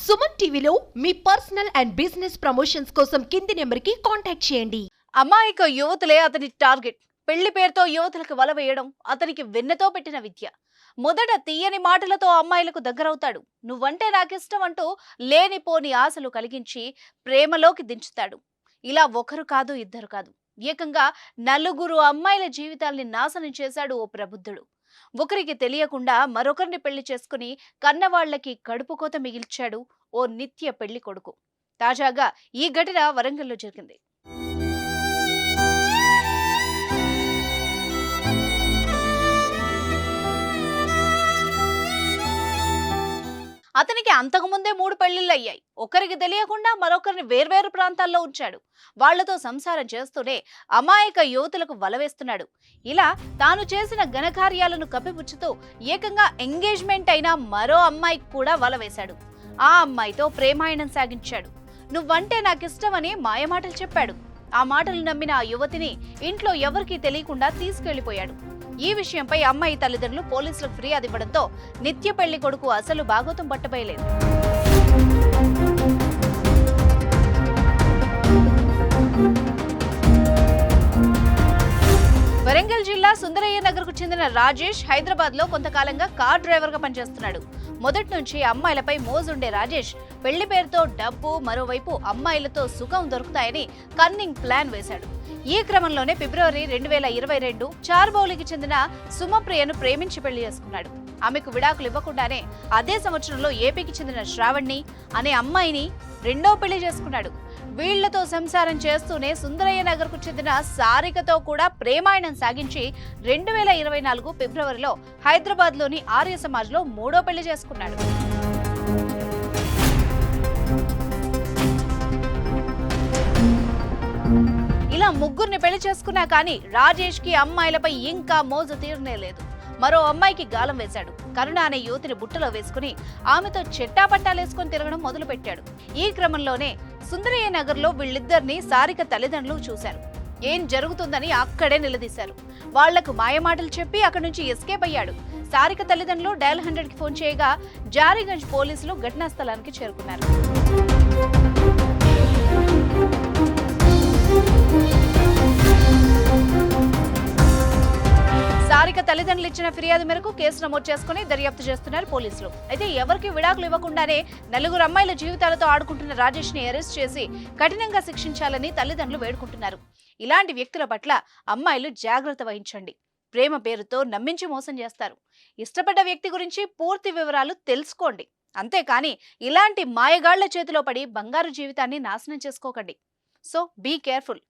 సుమన్ టీవీలో మీ personal and business promotions కోసం కింది నెంబర్కి కాంటాక్ట్ చేయండి. అమాయక యువతులే అతని టార్గెట్. పెళ్లి పేరుతో యువతులకు వల వేయడం అతనికి వెన్నతో పెట్టిన విద్య. మొదట తీయని మాటలతో అమ్మాయిలకు దగ్గరవుతాడు. నువ్వంటే నాకిష్టం అంటూ లేనిపోని ఆశలు కలిగించి ప్రేమలోకి దించుతాడు. ఇలా ఒకరు కాదు, ఇద్దరు కాదు, ఏకంగా నలుగురు అమ్మాయిల జీవితాల్ని నాశనం చేశాడు ఓ ప్రబుద్ధుడు. ఒకరికి తెలియకుండా మరొకరిని పెళ్లి చేసుకుని కన్నవాళ్లకి కడుపు కోత మిగిల్చాడు ఓ నిత్య పెళ్లి కొడుకు. తాజాగా ఈ ఘటన వరంగల్లో జరిగింది. అతనికి అంతకుముందే 3 పెళ్లిళ్ళు అయ్యాయి. ఒకరికి తెలియకుండా మరొకరిని వేర్వేరు ప్రాంతాల్లో ఉంచాడు. వాళ్లతో సంసారం చేస్తూనే అమాయక యువతులకు వలవేస్తున్నాడు. ఇలా తాను చేసిన ఘనకార్యాలను కప్పిపుచ్చుతూ ఏకంగా ఎంగేజ్మెంట్ అయిన మరో అమ్మాయికి కూడా వలవేశాడు. ఆ అమ్మాయితో ప్రేమాయణం సాగించాడు. నువ్వంటే నాకిష్టమని మాయమాటలు చెప్పాడు. ఆ మాటలు నమ్మిన ఆ యువతిని ఇంట్లో ఎవరికీ తెలియకుండా తీసుకెళ్లిపోయాడు. ఈ విషయంపై అమ్మాయి తల్లిదండ్రులు పోలీసులకు ఫిర్యాదు ఇవ్వడంతో నిత్య పెళ్లి కొడుకు అసలు భాగోతం పట్టబయలేదు. వరంగల్ జిల్లా సుందరయ్య నగర్ కు చెందిన రాజేష్ హైదరాబాద్ లో కొంతకాలంగా కార్ డ్రైవర్ గా పనిచేస్తున్నాడు. మొదటి నుంచి అమ్మాయిలపై మోజుండే రాజేష్ పెళ్లి పేరుతో డబ్బు, మరోవైపు అమ్మాయిలతో సుఖం దొరుకుతాయని కన్నింగ్ ప్లాన్ వేశాడు. ఈ క్రమంలోనే ఫిబ్రవరి 2022 చార్బౌలికి చెందిన సుమప్రియను ప్రేమించి పెళ్లి చేసుకున్నాడు. ఆమెకు విడాకులు ఇవ్వకుండానే అదే సంవత్సరంలో ఏపీకి చెందిన శ్రావణి అనే అమ్మాయిని రెండో పెళ్లి చేసుకున్నాడు. వీళ్లతో సంసారం చేస్తూనే సుందరయ్య నగర్ కు చెందిన సారికతో కూడా ప్రేమాయణం సాగించి 2024 ఫిబ్రవరిలో హైదరాబాద్ లోని ఆర్య సమాజ్ లో మూడో పెళ్లి చేసుకున్నాడు. ఇలా ముగ్గురిని పెళ్లి చేసుకున్నా కానీ రాజేష్ కి అమ్మాయిలపై ఇంకా మోజు తీరనే లేదు. మరో అమ్మాయికి గాలం వేశాడు. కరుణ అనే యువతిని బుట్టలో వేసుకుని ఆమెతో చెట్టాపట్టాలేసుకుని తిరగడం మొదలు పెట్టాడు. ఈ క్రమంలోనే సుందరయ్య నగర్ లో వీళ్ళిద్దరిని సారిక తల్లిదండ్రులు చూశారు. ఏం జరుగుతుందని అక్కడే నిలదీశారు. వాళ్లకు మాయమాటలు చెప్పి అక్కడి నుంచి ఎస్కేప్ అయ్యాడు. సారిక తల్లిదండ్రులు డయల్ 100కి ఫోన్ చేయగా జారీగంజ్ పోలీసులు ఘటనా స్థలానికి చేరుకున్నారు. సారిక తల్లిదండ్రులు ఇచ్చిన ఫిర్యాదు మేరకు కేసు నమోదు చేసుకుని దర్యాప్తు చేస్తున్నారు పోలీసులు. అయితే ఎవరికి విడాకులు ఇవ్వకుండానే నలుగురు అమ్మాయిల జీవితాలతో ఆడుకుంటున్న రాజేష్ ని అరెస్ట్ చేసి కఠినంగా శిక్షించాలని తల్లిదండ్రులు వేడుకుంటున్నారు. ఇలాంటి వ్యక్తుల పట్ల అమ్మాయిలు జాగ్రత్త వహించండి. ప్రేమ పేరుతో నమ్మించి మోసం చేస్తారు. ఇష్టపడ్డ వ్యక్తి గురించి పూర్తి వివరాలు తెలుసుకోండి. అంతేకాని ఇలాంటి మాయగాళ్ల చేతిలో పడి బంగారు జీవితాన్ని నాశనం చేసుకోకండి. So be careful.